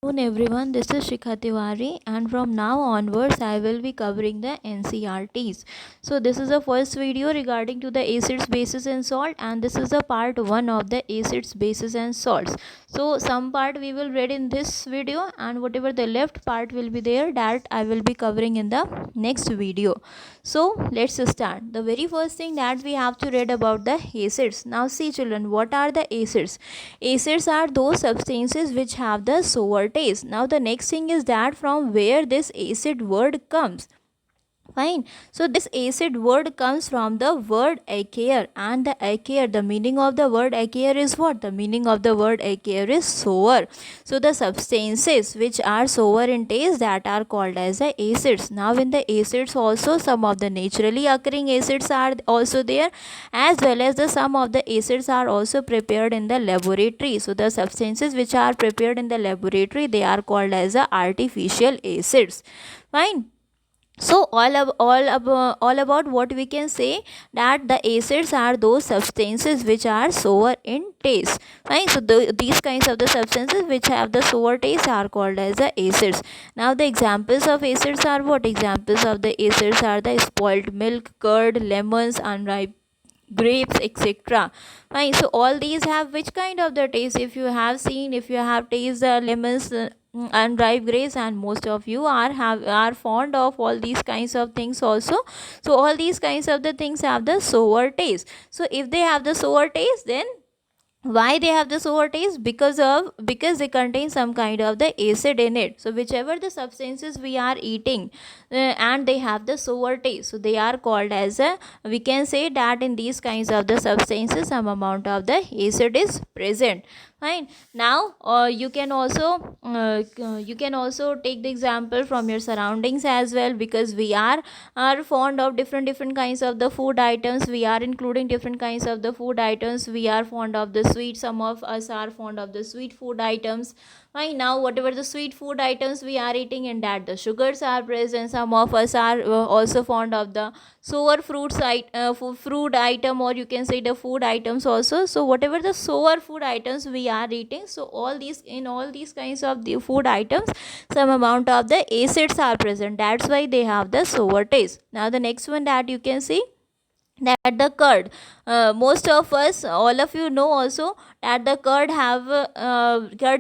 Hello everyone, this is Shikha Tiwari and from now onwards I will be covering the NCRTs. So this is the first video regarding to the acids, bases and salt, and this is the part 1 of the acids, bases and salts. So some part we will read in this video and whatever the left part will be there, that I will be covering in the next video. So let's start. The very first thing that we have to read about the acids. Now see children, what are the acids? Acids are those substances which have the sour taste. Now the next thing is that from where this acid word comes. Fine. So this acid word comes from the word achair, and the achair, the meaning of the word achair is what? The meaning of the word achair is sour. So the substances which are sour in taste, that are called as the acids. Now in the acids also some of the naturally occurring acids are also there, as well as the some of the acids are also prepared in the laboratory. So the substances which are prepared in the laboratory, they are called as the artificial acids. Fine. So all about what we can say, that the acids are those substances which are sour in taste. Right? So these kinds of the substances which have the sour taste are called as the acids. Now the examples of acids are what? Examples of the acids are the spoiled milk, curd, lemons, unripe grapes, etc. Fine. So all these have which kind of the taste? If you have seen, if you have tasted lemons, and ripe grapes, and most of you are fond of all these kinds of things also. So all these kinds of the things have the sour taste. So if they have the sour taste, then why they have the sour taste? Because they contain some kind of the acid in it. So whichever the substances we are eating, and they have the sour taste, so they are called as a, we can say that in these kinds of the substances some amount of the acid is present. Fine. Now you can also take the example from your surroundings as well, because we are fond of different kinds of the food items. We are including different kinds of the food items. We are fond of the sweet, some of us are fond of the sweet food items. Fine. Now whatever the sweet food items we are eating, in that the sugars are present. Some of us are also fond of the sour fruit item, or you can say the food items also. So whatever the sour food items we are eating, so all these kinds of the food items, some amount of the acids are present. That's why they have the sour taste. Now the next one that you can see, that the curd, most of us, all of you know also, that the curd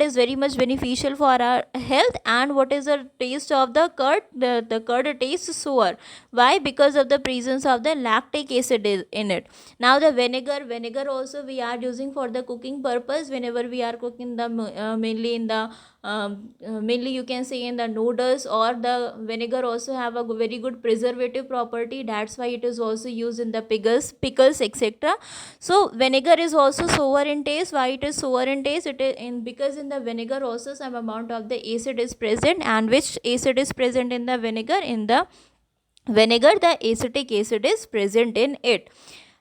is very much beneficial for our health. And what is the taste of the curd? The curd tastes sour. Why? Because of the presence of the lactic acid in it. Now the vinegar also we are using for the cooking purpose. Whenever we are cooking the mainly you can say in the noodles, or the vinegar also have a very good preservative property. That's why it is also used in the pickles, etc. So vinegar is also sour in taste. Why it is sour in taste? It is because in the vinegar also some amount of the acid is present. And which acid is present in the vinegar? In the vinegar, the acetic acid is present in it.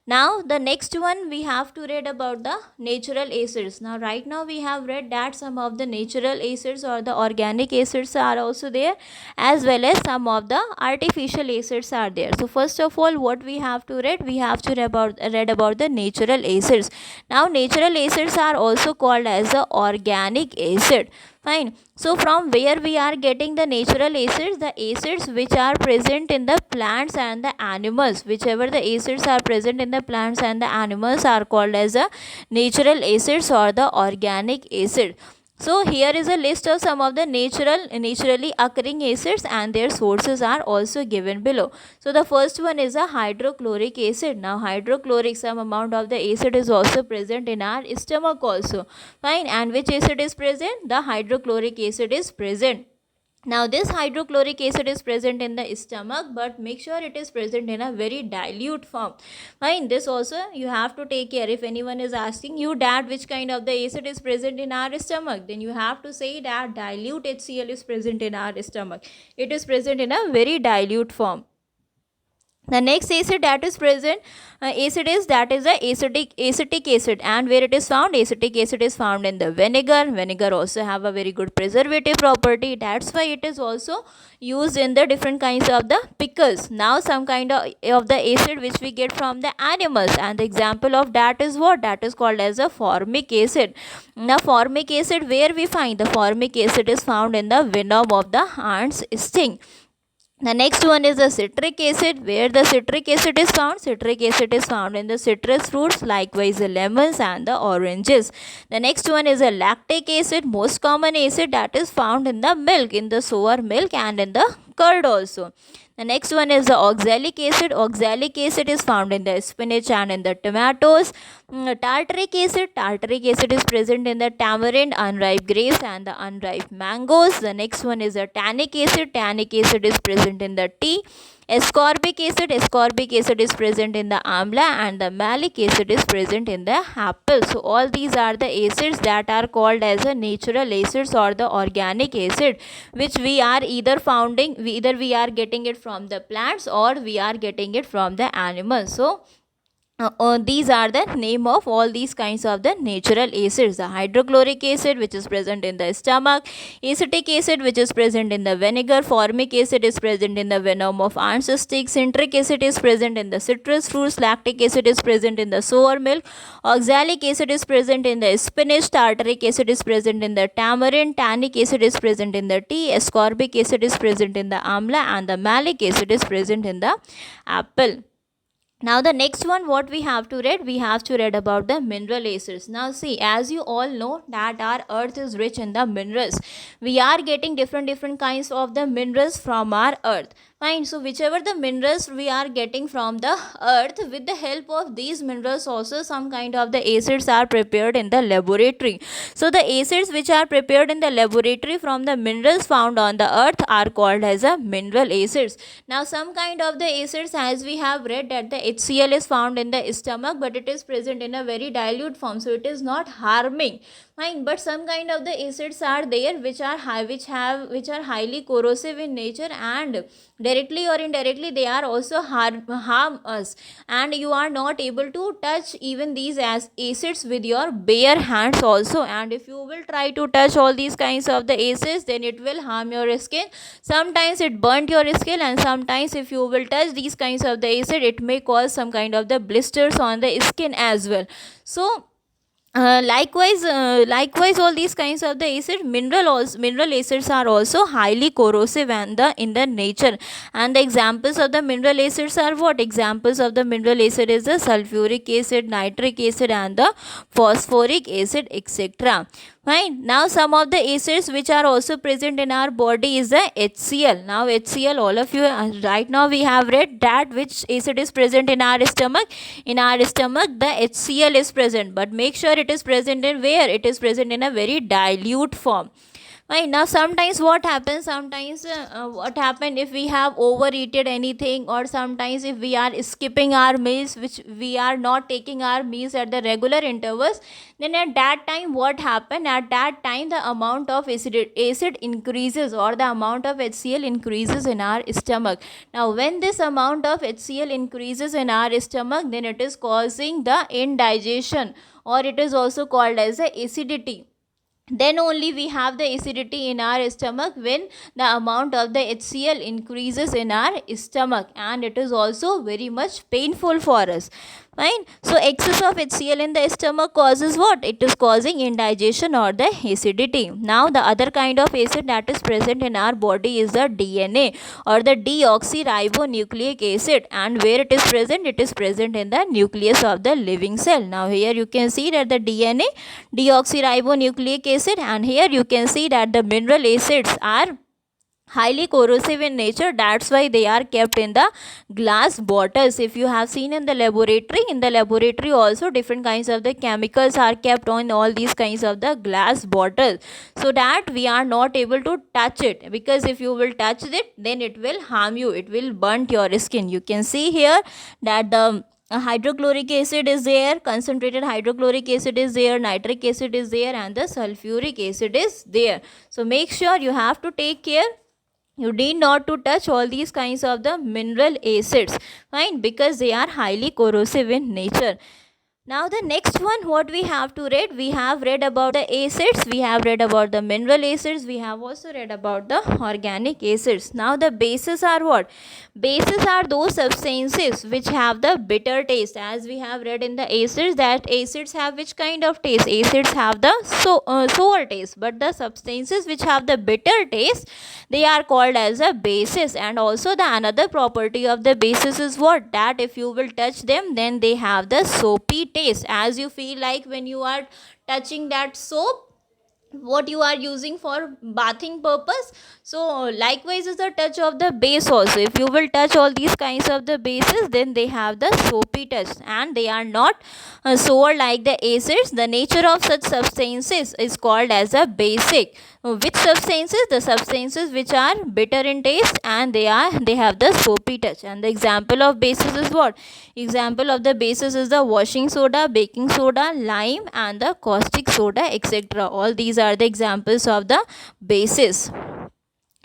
Now the next one we have to read about the natural acids. Now right now we have read that some of the natural acids or the organic acids are also there, as well as some of the artificial acids are there. So first of all, what we have to read? We have to read about the natural acids. Now natural acids are also called as the organic acid. Fine. So from where we are getting the natural acids? The acids which are present in the plants and the animals, whichever the acids are present in the plants and the animals are called as the natural acids or the organic acid. So here is a list of some of the naturally occurring acids, and their sources are also given below. So the first one is a hydrochloric acid. Now hydrochloric, some amount of the acid is also present in our stomach also. Fine. And which acid is present? The hydrochloric acid is present. Now this hydrochloric acid is present in the stomach, but make sure it is present in a very dilute form. Fine. This also you have to take care. If anyone is asking you that which kind of the acid is present in our stomach, then you have to say that dilute HCl is present in our stomach. It is present in a very dilute form. The next acid that is present, acid is that is the acetic acid, and where it is found, acetic acid is found in the vinegar. Vinegar also have a very good preservative property, that's why it is also used in the different kinds of the pickles. Now some kind of the acid which we get from the animals, and the example of that is what, that is called as a formic acid. Now formic acid, where we find the formic acid is found in the venom of the ants sting. The next one is the citric acid. Where the citric acid is found? Citric acid is found in the citrus fruits, likewise the lemons and the oranges. The next one is a lactic acid, most common acid that is found in the milk, in the sour milk and in the curd also. The next one is the oxalic acid. Oxalic acid is found in the spinach and in the tomatoes. Tartaric acid. Tartaric acid is present in the tamarind, unripe grapes and the unripe mangoes. The next one is the tannic acid. Tannic acid is present in the tea. Ascorbic acid. Ascorbic acid is present in the amla, and the malic acid is present in the apple. So all these are the acids that are called as a natural acids or the organic acid, which we are either we are getting it from the plants or we are getting it from the animals. So these are the name of all these kinds of the natural acids. The hydrochloric acid, which is present in the stomach, acetic acid, which is present in the vinegar, formic acid is present in the venom of ants sting, citric acid is present in the citrus fruits, lactic acid is present in the sour milk, oxalic acid is present in the spinach, tartaric acid is present in the tamarind, tannic acid is present in the tea, ascorbic acid is present in the amla, and the malic acid is present in the apple. Now the next one what we have to read, we have to read about the mineral acids. Now see, as you all know that our earth is rich in the minerals. We are getting different kinds of the minerals from our earth. Fine, so whichever the minerals we are getting from the earth, with the help of these minerals also some kind of the acids are prepared in the laboratory. So the acids which are prepared in the laboratory from the minerals found on the earth are called as a mineral acids. Now some kind of the acids, as we have read that the HCl is found in the stomach, but it is present in a very dilute form, so it is not harming. Fine, but some kind of the acids are there which are highly corrosive in nature, and directly or indirectly they are also harm us, and you are not able to touch even these as acids with your bare hands also. And if you will try to touch all these kinds of the acids, then it will harm your skin. Sometimes it burnt your skin, and sometimes if you will touch these kinds of the acid, it may cause some kind of the blisters on the skin as well. So likewise all these kinds of the acid, mineral acids are also highly corrosive and in the nature. And the examples of the mineral acids are what? Examples of the mineral acid is the sulfuric acid, nitric acid and the phosphoric acid, etc. Fine. Now some of the acids which are also present in our body is the HCl. Now HCl, all of you right now we have read that which acid is present in our stomach. In our stomach the HCl is present, but make sure it is present in where? It is present in a very dilute form. Right. Now sometimes what happens, what happen if we have overeaten anything, or sometimes if we are skipping our meals, which we are not taking our meals at the regular intervals, then at that time what happen, at that time the amount of acid increases, or the amount of HCl increases in our stomach. Now when this amount of HCl increases in our stomach, then it is causing the indigestion, or it is also called as the acidity. Then only we have the acidity in our stomach, when the amount of the HCl increases in our stomach, and it is also very much painful for us. Fine. So excess of HCl in the stomach causes what? It is causing indigestion or the acidity. Now the other kind of acid that is present in our body is the DNA, or the deoxyribonucleic acid, and where it is present? It is present in the nucleus of the living cell. Now here you can see that the DNA, deoxyribonucleic acid, and here you can see that the mineral acids are highly corrosive in nature. That's why they are kept in the glass bottles. If you have seen in the laboratory also different kinds of the chemicals are kept on all these kinds of the glass bottles, so that we are not able to touch it, because if you will touch it, then it will harm you, it will burn your skin. You can see here that the hydrochloric acid is there, concentrated hydrochloric acid is there, nitric acid is there, and the sulfuric acid is there. So make sure you have to take care You need not to touch all these kinds of the mineral acids, fine, because they are highly corrosive in nature. Now the next one, what we have to read, we have read about the acids, we have read about the mineral acids, we have also read about the organic acids. Now the bases are what? Bases are those substances which have the bitter taste. As we have read in the acids, that acids have which kind of taste? Acids have the sour taste, but the substances which have the bitter taste, they are called as a bases. And also the another property of the bases is what? That if you will touch them, then they have the soapy taste. As you feel like when you are touching that soap, what you are using for bathing purpose, so likewise is the touch of the base also. If you will touch all these kinds of the bases, then they have the soapy touch, and they are not sour like the acids. The nature of such substances is called as a basic. Which substances? The substances which are bitter in taste, and they have the soapy touch. And the example of bases is what? Example of the bases is the washing soda, baking soda, lime, and the caustic soda, etc. All these are the examples of the bases.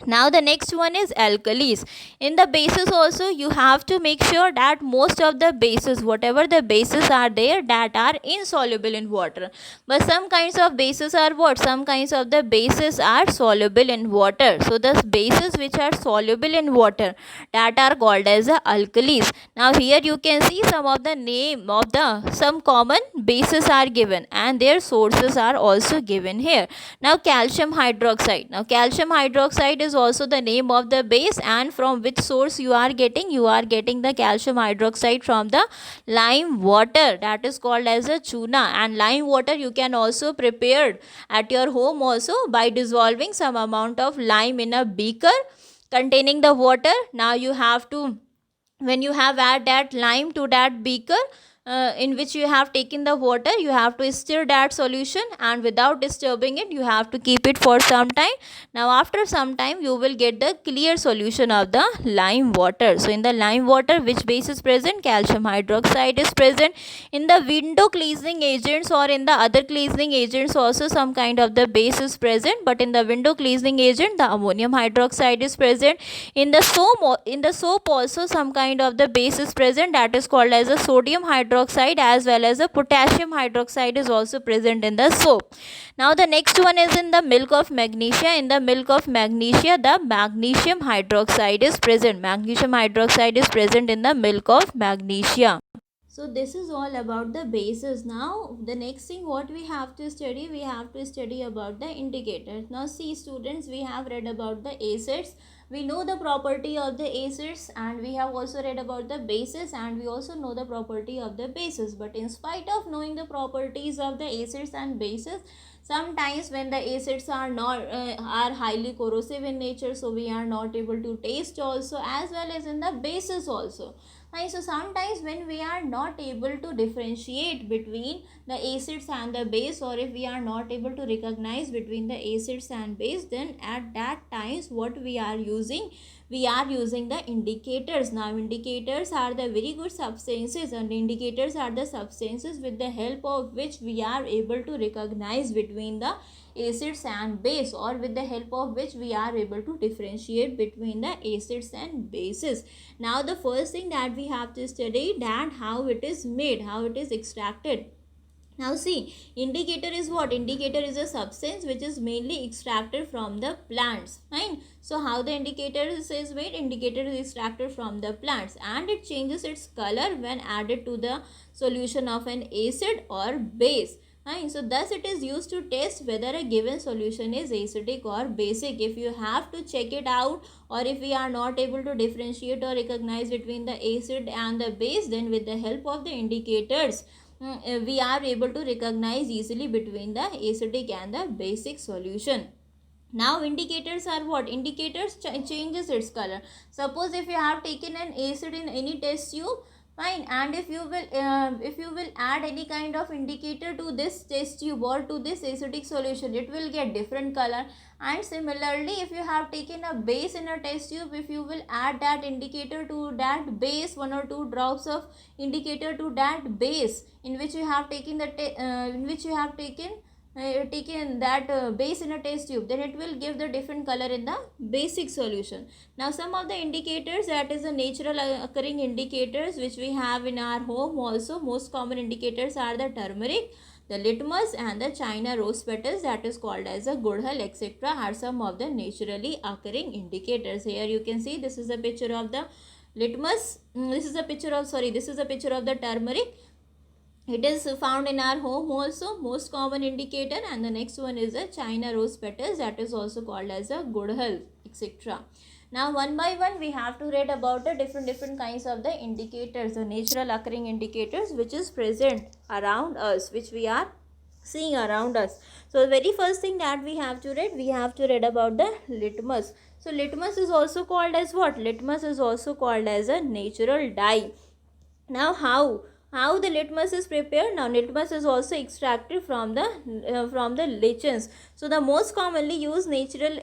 Now the next one is alkalis. In the bases also, you have to make sure that most of the bases, whatever the bases are there, that are insoluble in water. But some kinds of bases are what? Some kinds of the bases are soluble in water. So the bases which are soluble in water, that are called as the alkalis. Now here you can see some of the name of the some common bases are given, and their sources are also given here. Now calcium hydroxide. Now calcium hydroxide is also the name of the base, and from which source you are getting? You are getting the calcium hydroxide from the lime water, that is called as a chuna. And lime water you can also prepare at your home also by dissolving some amount of lime in a beaker containing the water. Now you have to, when you have add that lime to that beaker in which you have taken the water, you have to stir that solution, and without disturbing it, you have to keep it for some time. Now after some time, you will get the clear solution of the lime water. So in the lime water, which base is present? Calcium hydroxide is present. In the window cleansing agents or in the other cleansing agents also, some kind of the base is present, but in the window cleansing agent, the ammonium hydroxide is present. In the soap also, some kind of the base is present, that is called as a sodium hydroxide, as well as a potassium hydroxide is also present in the soap. Now the next one is in the milk of magnesia. In the milk of magnesia, the magnesium hydroxide is present. Magnesium hydroxide is present in the milk of magnesia. So this is all about the bases. Now the next thing what we have to study about the indicators. Now see students, we have read about the acids, we know the property of the acids, and we have also read about the bases, and we also know the property of the bases. But in spite of knowing the properties of the acids and bases, sometimes when the acids are not are highly corrosive in nature, so we are not able to taste also, as well as in the bases also. Right, so sometimes when we are not able to differentiate between the acids and the base, or if we are not able to recognize between the acids and base, then at that times what we are using the indicators. Now indicators are the very good substances, and indicators are the substances with the help of which we are able to recognize between the acids and base, or with the help of which we are able to differentiate between the acids and bases. Now the first thing that we have to study, that how it is made, how it is extracted. Now see, indicator is what? Indicator is a substance which is mainly extracted from the plants. Fine. So how the indicator is made? Indicator is extracted from the plants, and it changes its color when added to the solution of an acid or base. Fine. So thus it is used to test whether a given solution is acidic or basic. If you have to check it out, or if we are not able to differentiate or recognize between the acid and the base, then with the help of the indicators, we are able to recognize easily between the acidic and the basic solution. Now indicators are what? Indicators changes its color. Suppose if you have taken an acid in any test tube, fine, and if you will add any kind of indicator to this test tube or to this acidic solution, it will get different color. And similarly, if you have taken a base in a test tube, if you will add that indicator to that base, 1 or 2 drops of indicator to that base in which you have taken taken that base in a test tube, then it will give the different color in the basic solution. Now some of the indicators, that is the natural occurring indicators which we have in our home also. Most common indicators are the turmeric, the litmus and the China rose petals, that is called as a gudhal, etc. are some of the naturally occurring indicators. Here you can see this is a picture of the litmus. This is a picture of the turmeric. It is found in our home also, most common indicator. And the next one is a China rose petals, that is also called as a gudhal, etc. Now one by one we have to read about the different kinds of the indicators, the natural occurring indicators which is present around us, which we are seeing around us. So the very first thing that we have to read about the litmus. So litmus is also called as what? Litmus is also called as a natural dye. Now how the litmus is prepared? Now litmus is also extracted from the lichens. So the most commonly used natural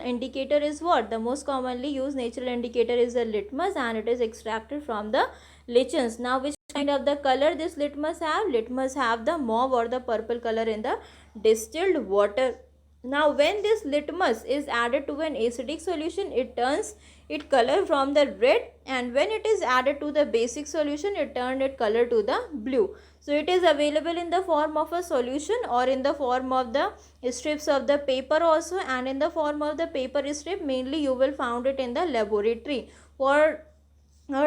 indicator is what? The most commonly used natural indicator is the litmus, and it is extracted from the lichens. Now which kind of the color this litmus have? Litmus have the mauve or the purple color in the distilled water. Now when this litmus is added to an acidic solution, it turns its color from the red, and when it is added to the basic solution, it turned its color to the blue. So it is available in the form of a solution or in the form of the strips of the paper also, and in the form of the paper strip mainly you will found it in the laboratory for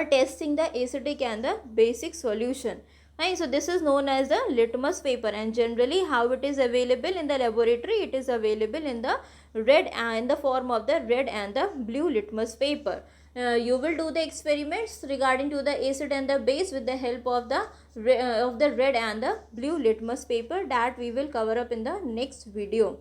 testing the acidic and the basic solution. Right, so this is known as the litmus paper, and generally how it is available in the laboratory, it is available in the red and in the form of the red and the blue litmus paper. You will do the experiments regarding to the acid and the base with the help of the red and the blue litmus paper, that we will cover up in the next video.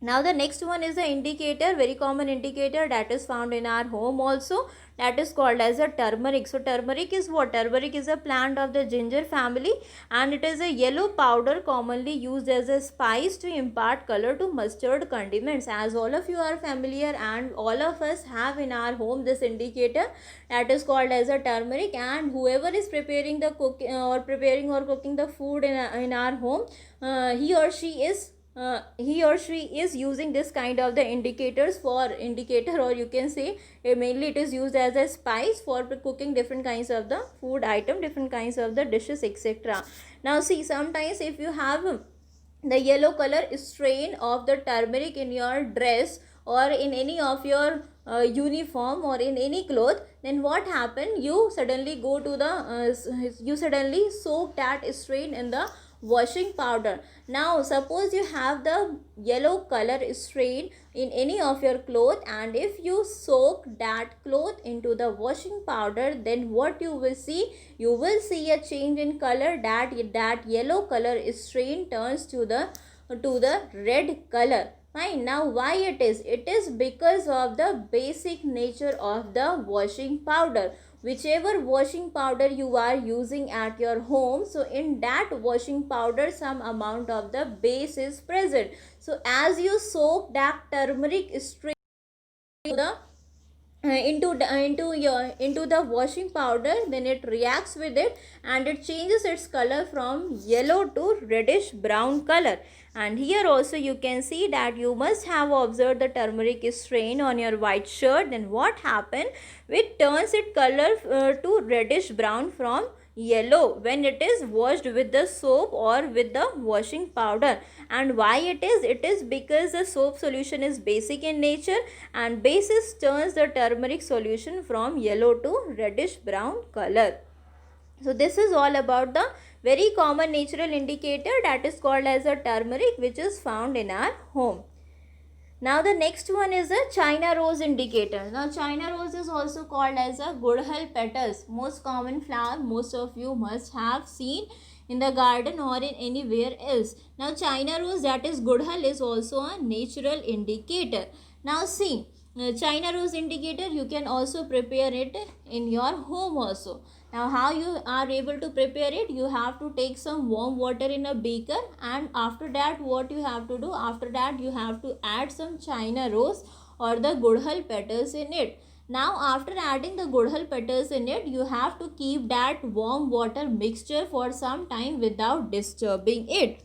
Now the next one is the indicator, very common indicator that is found in our home also, that is called as a turmeric. So turmeric is what? Turmeric is a plant of the ginger family, and it is a yellow powder commonly used as a spice to impart color to mustard condiments. As all of you are familiar and all of us have in our home this indicator, that is called as a turmeric, and whoever is preparing the cooking the food in our home, he or she is using this kind of the indicators for indicator, or you can say mainly it is used as a spice for cooking different kinds of the food item, different kinds of the dishes, etc. Now see, sometimes if you have the yellow color strain of the turmeric in your dress or in any of your uniform or in any cloth, then what happen? You suddenly go to the you suddenly soak that strain in the washing powder. Now suppose you have the yellow color strain in any of your cloth, and if you soak that cloth into the washing powder, then what you will see? You will see a change in color, that yellow color strain turns to the red color. Fine. Now why it is? It is because of the basic nature of the washing powder. Whichever washing powder you are using at your home, so in that washing powder some amount of the base is present. So as you soak that turmeric straight to the into the washing powder, then it reacts with it and it changes its color from yellow to reddish brown color. And here also you can see that you must have observed the turmeric strain on your white shirt. Then what happened? It turns its color to reddish brown from yellow when it is washed with the soap or with the washing powder. And why it is? It is because the soap solution is basic in nature, and basis turns the turmeric solution from yellow to reddish brown color. So this is all about the very common natural indicator that is called as a turmeric, which is found in our home. Now the next one is a China rose indicator. Now China rose is also called as a gudhal petals. Most common flower, most of you must have seen in the garden or in anywhere else. Now China rose, that is gudhal, is also a natural indicator. Now see, China rose indicator, you can also prepare it in your home also. Now how you are able to prepare it? You have to take some warm water in a beaker, and after that what you have to do? After that you have to add some China rose or the gudhal petals in it. Now after adding the gudhal petals in it, you have to keep that warm water mixture for some time without disturbing it.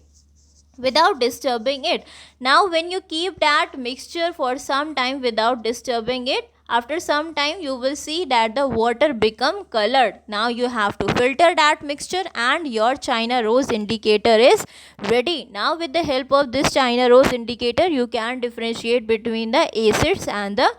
without disturbing it. Now when you keep that mixture for some time without disturbing it, after some time you will see that the water become colored. Now you have to filter that mixture and your China rose indicator is ready. Now with the help of this China rose indicator you can differentiate between the acids and the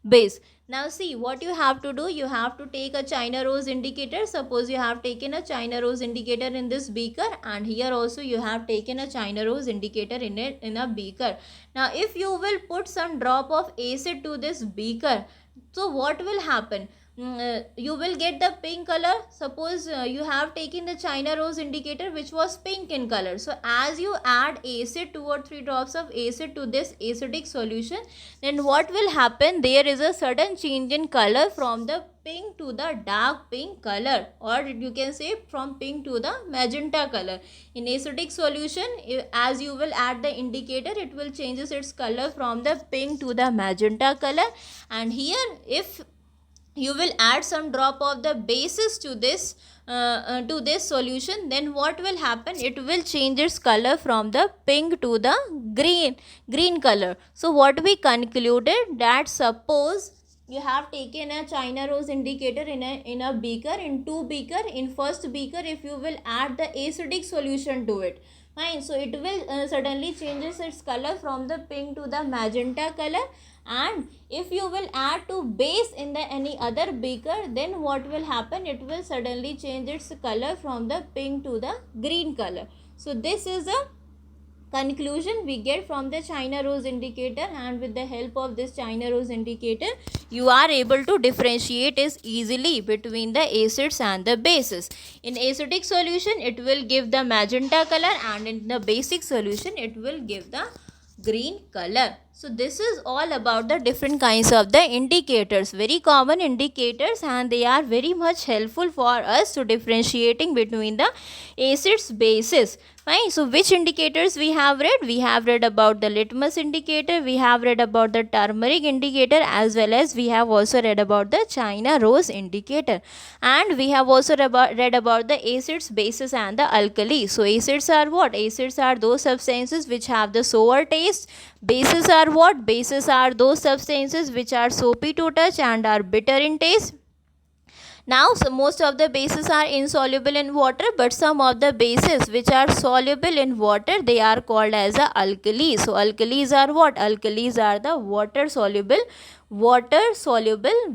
base. Now see what you have to do. You have to take a China rose indicator. Suppose you have taken a China rose indicator in this beaker, and here also you have taken a China rose indicator in a beaker. Now if you will put some drop of acid to this beaker, so what will happen? You will get the pink color. Suppose you have taken the China rose indicator which was pink in color. So as you add acid, 2 or 3 drops of acid to this acidic solution, then what will happen? There is a sudden change in color from the pink to the dark pink color, or you can say from pink to the magenta color. In acidic solution, as you will add the indicator, it will changes its color from the pink to the magenta color. And here if you will add some drop of the bases to this solution, then what will happen? It will change its color from the pink to the green color. So what we concluded, that suppose you have taken a China rose indicator in a beaker, in 2 beaker. In first beaker, if you will add the acidic solution to it, fine, so it will suddenly changes its color from the pink to the magenta color. And if you will add to base in the any other beaker, then what will happen? It will suddenly change its color from the pink to the green color. So this is a conclusion we get from the China rose indicator, and with the help of this China rose indicator you are able to differentiate is easily between the acids and the bases. In acidic solution it will give the magenta color, and in the basic solution it will give the green color. So this is all about the different kinds of the indicators, very common indicators, and they are very much helpful for us to differentiating between the acids bases. Fine. So which indicators we have read? We have read about the litmus indicator, we have read about the turmeric indicator, as well as we have also read about the China rose indicator, and we have also read about the acids, bases and the alkali. So acids are what? Acids are those substances which have the sour taste. Bases are what? Bases are those substances which are soapy to touch and are bitter in taste. Now, so most of the bases are insoluble in water, but some of the bases which are soluble in water, they are called as a alkali. So alkalis are what? Alkalis are the water soluble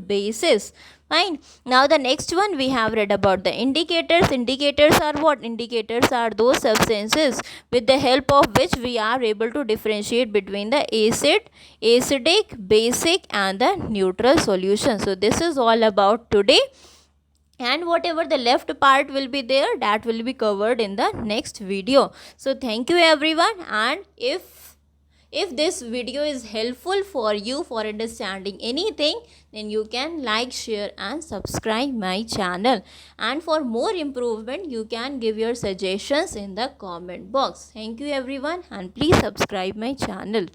bases. Fine. Now the next one we have read about the indicators. Indicators are what? Indicators are those substances with the help of which we are able to differentiate between the acidic, basic and the neutral solution. So this is all about today, and whatever the left part will be there, that will be covered in the next video. So thank you everyone, and if this video is helpful for you for understanding anything, then you can like, share and subscribe my channel, and for more improvement you can give your suggestions in the comment box. Thank you everyone, and please subscribe my channel.